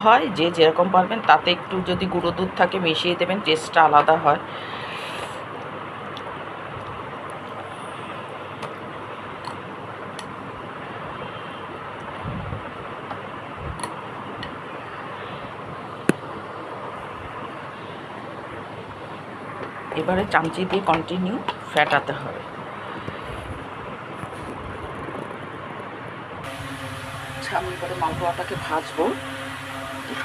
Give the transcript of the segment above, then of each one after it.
হয় যে যেরকম পারবেন, তাতে একটু যদি গুঁড়ো দুধ থাকে মিশিয়ে দেবেন, টেস্টটা আলাদা হয়। এবারে চামচি দিয়ে কন্টিনিউ ফেটাতে হবে। আচ্ছা, আমি এবারে মালপোয়াটাকে ভাজবো।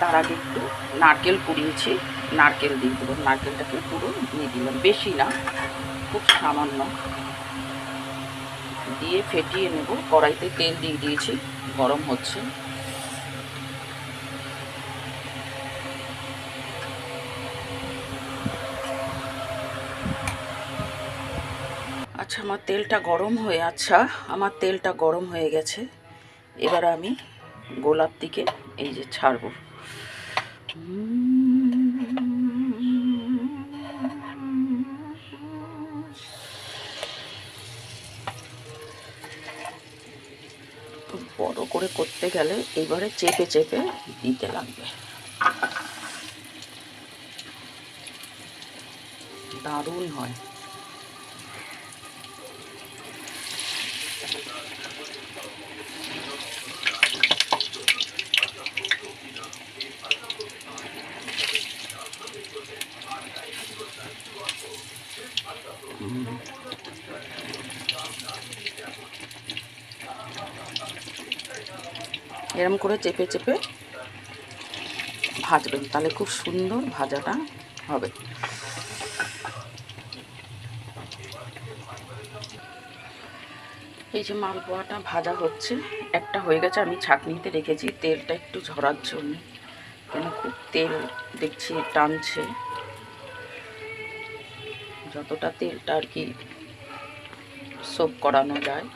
তার আগে একটু নারকেল কুড়িয়েছি, নারকেল দিয়ে দেবো। নারকেলটাকে পুরো দিয়ে দিলাম, বেশি না, খুব সামান্য দিয়ে ফেটিয়ে নেব। কড়াইতে তেল দিয়ে দিয়েছি, গরম হচ্ছে। আচ্ছা, আমার তেলটা গরম হয়ে গেছে। এবার আমি গোলার দিকে এই যে ছাড়বো। বড় করে করতে গেলে এবারে চেপে চেপে দিতে লাগবে। দারুণ হয়। এরম করে চেপে চেপে ভাজবেন, তাহলে খুব সুন্দর ভাজাটা হবে। এই যে মালপোয়াটা ভাজা হচ্ছে, একটা হয়ে গেছে, আমি ছাঁকনিতে রেখেছি তেলটা একটু ঝরার জন্য, কেন খুব তেল দেখছি টানছে। যতটা তেলটা আর কি সোপ করানো যায়।